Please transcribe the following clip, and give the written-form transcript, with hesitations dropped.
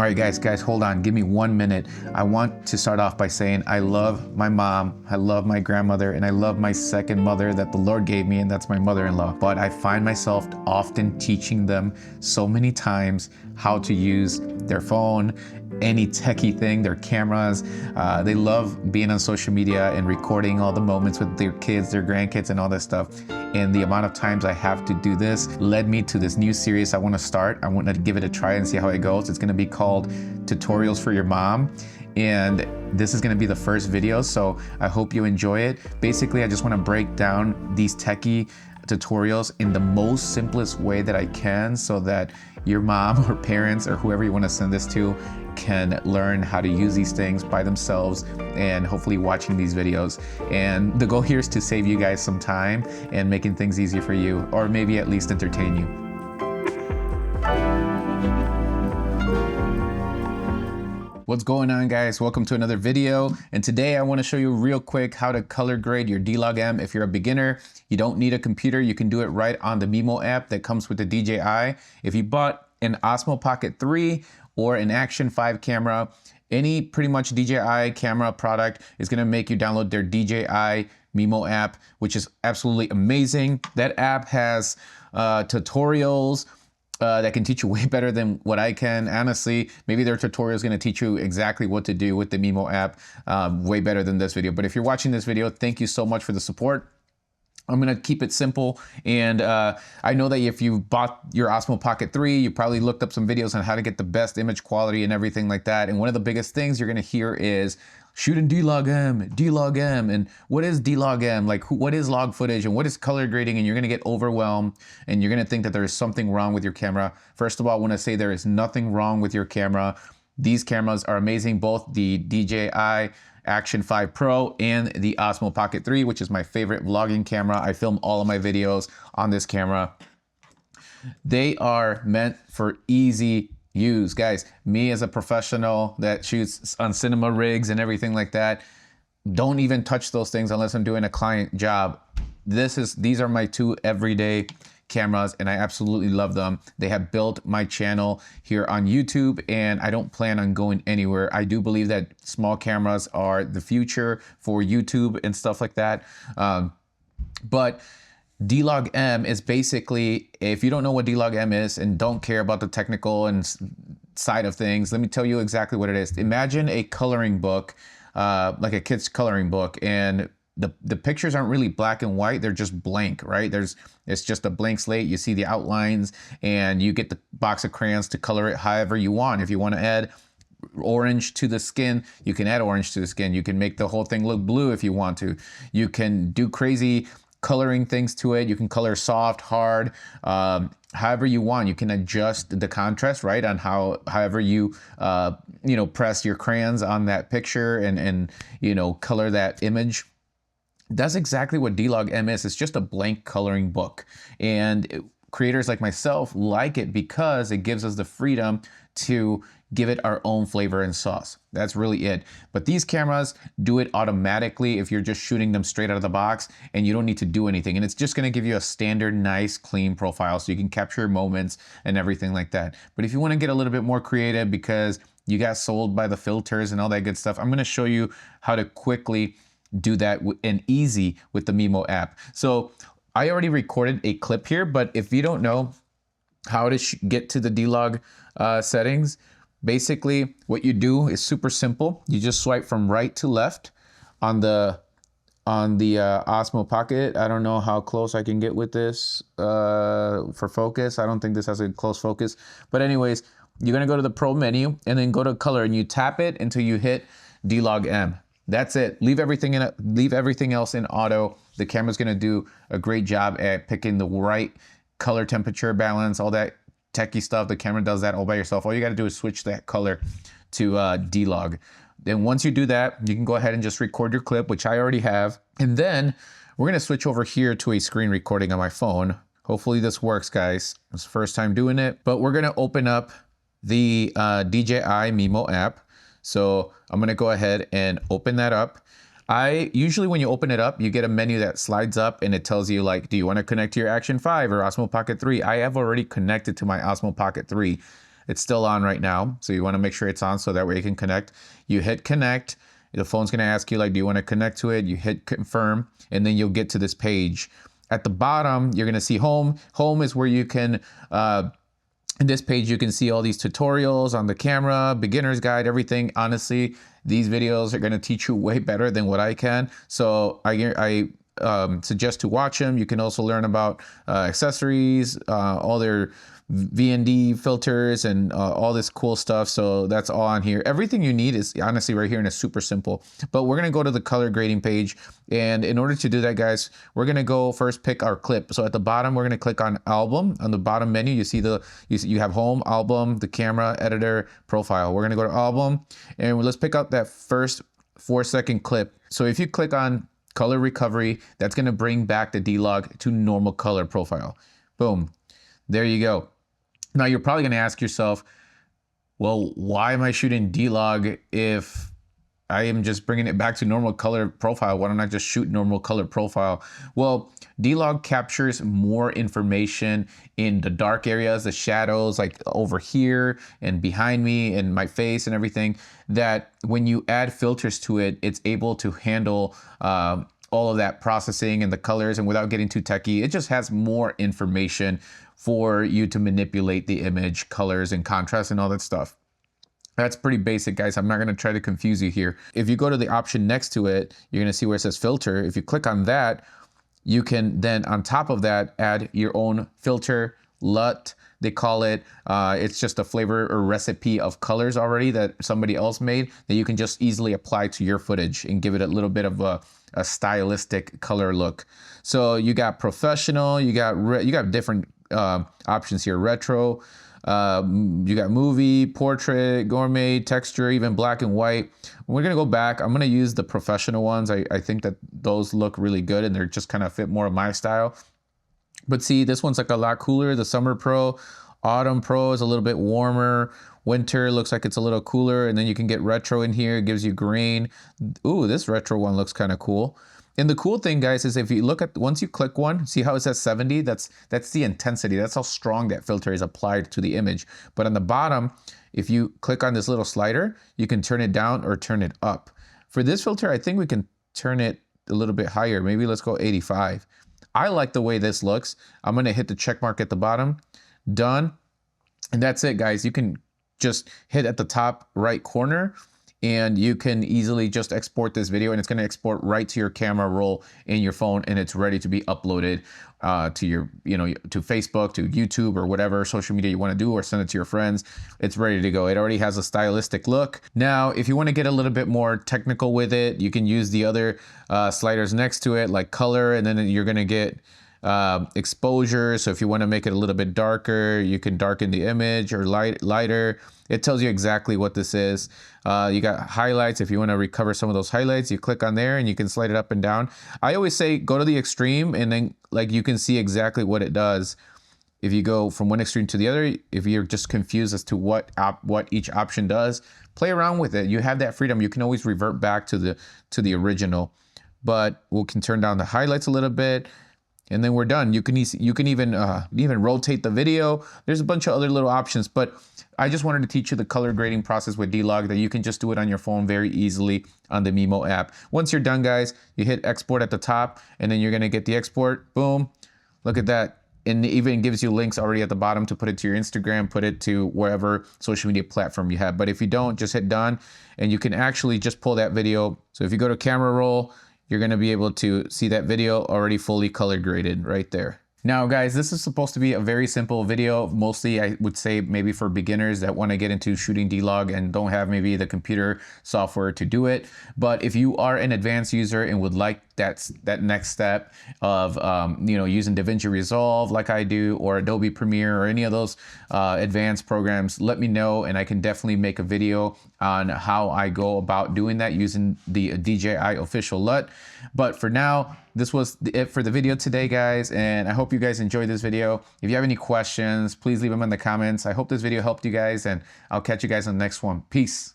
All right, guys, hold on. Give me 1 minute. I want to start off by saying I love my mom, I love my grandmother, and I love my second mother that the Lord gave me, and that's my mother-in-law. But I find myself often teaching them so many times how to use their phone, any techie thing, their cameras. They love being on social media and recording all the moments with their kids, their grandkids, and all that stuff. And the amount of times I have to do this led me to this new series I want to start. I want to give it a try and see how it goes. It's going to be called Tutorials for Your Mom. And this is going to be the first video, so I hope you enjoy it. Basically, I just want to break down these techie tutorials in the most simplest way that I can so that your mom or parents or whoever you want to send this to can learn how to use these things by themselves and hopefully watching these videos. And the goal here is to save you guys some time and making things easier for you, or maybe at least entertain you. What's going on, guys? Welcome to another video. And today I want to show you real quick how to color grade your D-Log-M. If you're a beginner, you don't need a computer. You can do it right on the Mimo app that comes with the DJI. If you bought an Osmo Pocket 3 or an Action 5 camera, any pretty much DJI camera product is going to make you download their DJI Mimo app, which is absolutely amazing. That app has tutorials that can teach you way better than what I can. Honestly, maybe their tutorial is going to teach you exactly what to do with the Mimo app way better than this video. But if you're watching this video, thank you so much for the support. I'm going to keep it simple. And I know that if you bought your Osmo Pocket 3, you probably looked up some videos on how to get the best image quality and everything like that. And one of the biggest things you're going to hear is shooting D-Log-M, D-Log-M, and what is D-Log-M? Like, what is log footage and what is color grading? And you're going to get overwhelmed and you're going to think that there is something wrong with your camera. First of all, I want to say there is nothing wrong with your camera. These cameras are amazing, both the DJI Action 5 Pro and the Osmo Pocket 3, which is my favorite vlogging camera. I film all of my videos on this camera. They are meant for easy use, guys. Me as a professional that shoots on cinema rigs and everything like that, don't even touch those things unless I'm doing a client job. These are my two everyday cameras and I absolutely love them. They have built my channel here on YouTube and I don't plan on going anywhere. I do believe that small cameras are the future for YouTube and stuff like that. But D-Log-M is basically, if you don't know what D-Log-M is and don't care about the technical and side of things, let me tell you exactly what it is. Imagine a coloring book, like a kid's coloring book, and the pictures aren't really black and white, they're just blank, right? It's just a blank slate. You see the outlines and you get the box of crayons to color it however you want. If you want to add orange to the skin, you can add orange to the skin. You can make the whole thing look blue if you want to. You can do crazy coloring things to it. You can color soft, hard, however you want. You can adjust the contrast, right, on however you press your crayons on that picture and color that image. That's exactly what D-Log-M is. It's just a blank coloring book. And creators like myself like it because it gives us the freedom to give it our own flavor and sauce. That's really it. But these cameras do it automatically if you're just shooting them straight out of the box and you don't need to do anything. And it's just gonna give you a standard, nice, clean profile so you can capture moments and everything like that. But if you wanna get a little bit more creative because you got sold by the filters and all that good stuff, I'm gonna show you how to quickly do that and easy with the Mimo app. So I already recorded a clip here, but if you don't know how to get to the D-Log settings, basically what you do is super simple. You just swipe from right to left on the Osmo Pocket. I don't know how close I can get with this for focus. I don't think this has a close focus, but anyways, you're gonna go to the Pro menu and then go to color and you tap it until you hit D-Log-M. That's it. Leave everything else in auto. The camera's gonna do a great job at picking the right color, temperature, balance, all that techie stuff. The camera does that all by yourself. All you gotta do is switch that color to D-Log. Then once you do that, you can go ahead and just record your clip, which I already have. And then we're gonna switch over here to a screen recording on my phone. Hopefully this works, guys. It's the first time doing it, but we're gonna open up the DJI Mimo app. So I'm gonna go ahead and open that up. Usually when you open it up, you get a menu that slides up and it tells you like, do you wanna connect to your Action 5 or Osmo Pocket 3? I have already connected to my Osmo Pocket 3. It's still on right now. So you want to make sure it's on so that way you can connect. You hit connect. The phone's going to ask you, like, do you want to connect to it? You hit confirm, and then you'll get to this page. At the bottom, you're going to see home. Home is where you can, in this page, you can see all these tutorials on the camera, beginner's guide, everything. Honestly, these videos are going to teach you way better than what I can. So I suggest to watch them. You can also learn about accessories, all their VND filters and all this cool stuff. So that's all on here. Everything you need is honestly right here, and it's super simple. But we're gonna go to the color grading page, and in order to do that, guys, we're gonna go first pick our clip. So at the bottom, we're gonna click on album. On the bottom menu, you see you have home, album, the camera, editor, profile. We're gonna go to album, and let's pick up that first 4-second clip. So if you click on color recovery, that's gonna bring back the D-Log to normal color profile. Boom, there you go. Now you're probably going to ask yourself, well, why am I shooting D-Log if I am just bringing it back to normal color profile? Why don't I just shoot normal color profile? Well, D-Log captures more information in the dark areas, the shadows, like over here and behind me and my face and everything, that when you add filters to it, it's able to handle all of that processing and the colors, and without getting too techie, it just has more information for you to manipulate the image, colors and contrast and all that stuff. That's pretty basic, guys. I'm not going to try to confuse you here. If you go to the option next to it, you're going to see where it says filter. If you click on that, you can then on top of that add your own filter, LUT, they call it. It's just a flavor or recipe of colors already that somebody else made that you can just easily apply to your footage and give it a little bit of a stylistic color look. So you got professional, you got different options here, retro, you got movie, portrait, gourmet, texture, even black and white. We're gonna go back. I'm gonna use the professional ones. I think that those look really good and they're just kind of fit more of my style. But see, this one's like a lot cooler. The Summer Pro, Autumn Pro is a little bit warmer. Winter looks like it's a little cooler. And then you can get retro in here. It gives you green. Ooh, this retro one looks kind of cool. And the cool thing, guys, is if you look at, once you click one, see how it says 70? That's the intensity. That's how strong that filter is applied to the image. But on the bottom, if you click on this little slider, you can turn it down or turn it up. For this filter, I think we can turn it a little bit higher. Maybe let's go 85. I like the way this looks. I'm gonna hit the check mark at the bottom, done. And that's it, guys. You can just hit at the top right corner and you can easily just export this video, and it's gonna export right to your camera roll in your phone, and it's ready to be uploaded to your, to Facebook, to YouTube, or whatever social media you wanna do, or send it to your friends. It's ready to go. It already has a stylistic look. Now, if you wanna get a little bit more technical with it, you can use the other sliders next to it, like color, and then you're gonna get exposure. So if you want to make it a little bit darker, you can darken the image, or lighter. It tells you exactly what this is. You got highlights. If you want to recover some of those highlights, you click on there and you can slide it up and down. I always say go to the extreme, and then like you can see exactly what it does. If you go from one extreme to the other, if you're just confused as to what each option does, play around with it. You have that freedom. You can always revert back to the original. But we can turn down the highlights a little bit, and then we're done. You can even rotate the video. There's a bunch of other little options, but I just wanted to teach you the color grading process with D-Log, that you can just do it on your phone very easily on the Mimo app. Once you're done, guys, you hit export at the top, and then you're gonna get the export. Boom, look at that. And it even gives you links already at the bottom to put it to your Instagram, put it to wherever social media platform you have. But if you don't, just hit done, and you can actually just pull that video. So if you go to camera roll, you're going to be able to see that video already fully color graded right there. Now, guys, this is supposed to be a very simple video. Mostly, I would say maybe for beginners that want to get into shooting D-Log and don't have maybe the computer software to do it. But if you are an advanced user and would like that next step of using DaVinci Resolve like I do, or Adobe Premiere, or any of those advanced programs, let me know, and I can definitely make a video on how I go about doing that using the DJI official LUT. But for now, this was it for the video today, guys, and I hope you guys enjoyed this video. If you have any questions, please leave them in the comments. I hope this video helped you guys, and I'll catch you guys on the next one. Peace.